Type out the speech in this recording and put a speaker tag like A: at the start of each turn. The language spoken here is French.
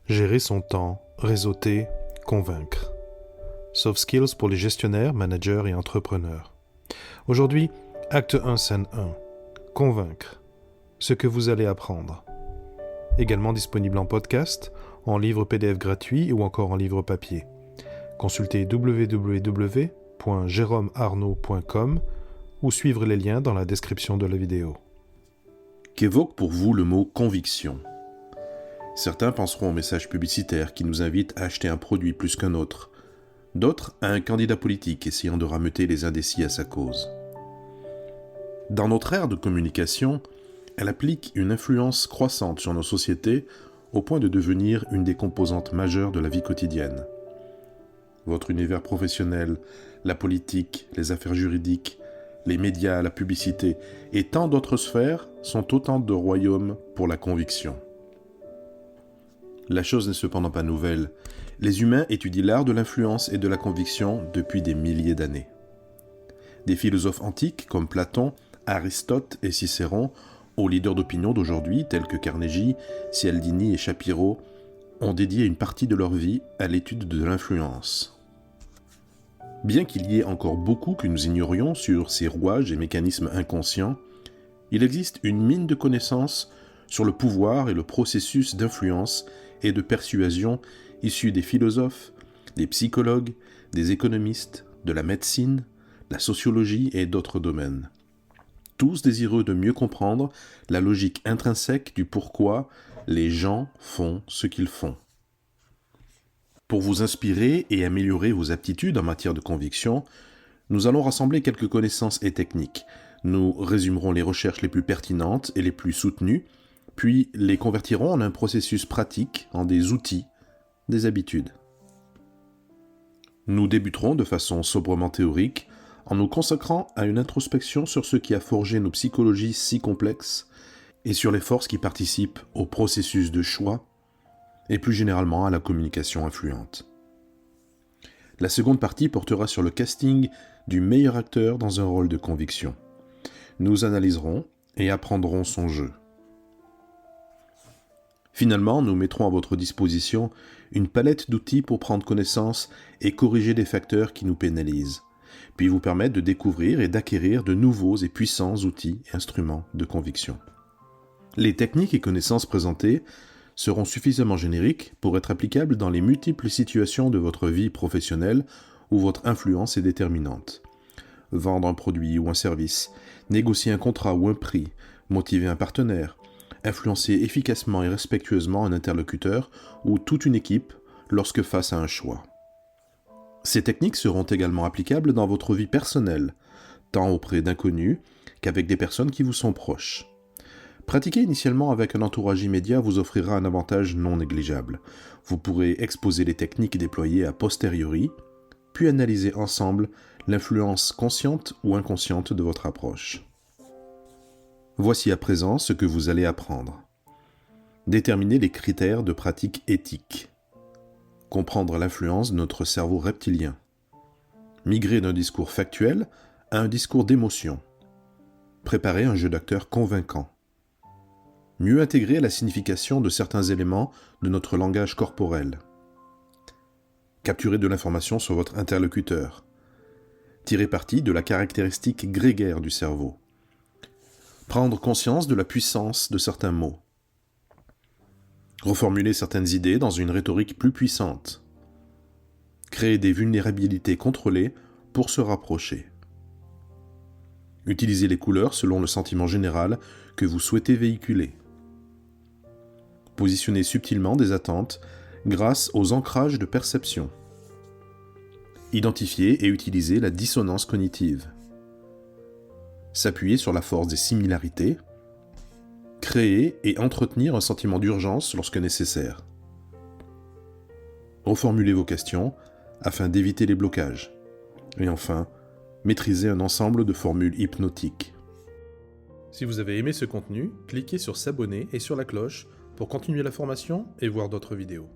A: Gérer son temps, réseauter, convaincre. Soft skills pour les gestionnaires, managers et entrepreneurs. Aujourd'hui, acte 1, scène 1. Convaincre. Ce que vous allez apprendre. Également disponible en podcast, en livre PDF gratuit ou encore en livre papier. Consultez www.jeromearnaud.com ou suivre les liens dans la description de la vidéo.
B: Qu'évoque pour vous le mot conviction ? Certains penseront au message publicitaire qui nous invite à acheter un produit plus qu'un autre. D'autres à un candidat politique essayant de rameuter les indécis à sa cause. Dans notre ère de communication, elle applique une influence croissante sur nos sociétés au point de devenir une des composantes majeures de la vie quotidienne. Votre univers professionnel, la politique, les affaires juridiques, les médias, la publicité et tant d'autres sphères sont autant de royaumes pour la conviction. La chose n'est cependant pas nouvelle. Les humains étudient l'art de l'influence et de la conviction depuis des milliers d'années. Des philosophes antiques comme Platon, Aristote et Cicéron, aux leaders d'opinion d'aujourd'hui tels que Carnegie, Cialdini et Shapiro, ont dédié une partie de leur vie à l'étude de l'influence. Bien qu'il y ait encore beaucoup que nous ignorions sur ces rouages et mécanismes inconscients, il existe une mine de connaissances sur le pouvoir et le processus d'influence et de persuasion issus des philosophes, des psychologues, des économistes, de la médecine, la sociologie et d'autres domaines. Tous désireux de mieux comprendre la logique intrinsèque du pourquoi les gens font ce qu'ils font. Pour vous inspirer et améliorer vos aptitudes en matière de conviction, nous allons rassembler quelques connaissances et techniques. Nous résumerons les recherches les plus pertinentes et les plus soutenues, puis les convertirons en un processus pratique, en des outils, des habitudes. Nous débuterons de façon sobrement théorique, en nous consacrant à une introspection sur ce qui a forgé nos psychologies si complexes et sur les forces qui participent au processus de choix et plus généralement à la communication influente. La seconde partie portera sur le casting du meilleur acteur dans un rôle de conviction. Nous analyserons et apprendrons son jeu. Finalement, nous mettrons à votre disposition une palette d'outils pour prendre connaissance et corriger des facteurs qui nous pénalisent, puis vous permettre de découvrir et d'acquérir de nouveaux et puissants outils et instruments de conviction. Les techniques et connaissances présentées seront suffisamment génériques pour être applicables dans les multiples situations de votre vie professionnelle où votre influence est déterminante. Vendre un produit ou un service, négocier un contrat ou un prix, motiver un partenaire, influencer efficacement et respectueusement un interlocuteur ou toute une équipe lorsque face à un choix. Ces techniques seront également applicables dans votre vie personnelle, tant auprès d'inconnus qu'avec des personnes qui vous sont proches. Pratiquer initialement avec un entourage immédiat vous offrira un avantage non négligeable. Vous pourrez exposer les techniques déployées a posteriori, puis analyser ensemble l'influence consciente ou inconsciente de votre approche. Voici à présent ce que vous allez apprendre. Déterminer les critères de pratique éthique. Comprendre l'influence de notre cerveau reptilien. Migrer d'un discours factuel à un discours d'émotion. Préparer un jeu d'acteur convaincant. Mieux intégrer la signification de certains éléments de notre langage corporel. Capturer de l'information sur votre interlocuteur. Tirer parti de la caractéristique grégaire du cerveau. Prendre conscience de la puissance de certains mots. Reformuler certaines idées dans une rhétorique plus puissante. Créer des vulnérabilités contrôlées pour se rapprocher. Utiliser les couleurs selon le sentiment général que vous souhaitez véhiculer. Positionner subtilement des attentes grâce aux ancrages de perception. Identifier et utiliser la dissonance cognitive. S'appuyer sur la force des similarités, créer et entretenir un sentiment d'urgence lorsque nécessaire. Reformuler vos questions afin d'éviter les blocages. Et enfin, maîtriser un ensemble de formules hypnotiques.
A: Si vous avez aimé ce contenu, cliquez sur s'abonner et sur la cloche pour continuer la formation et voir d'autres vidéos.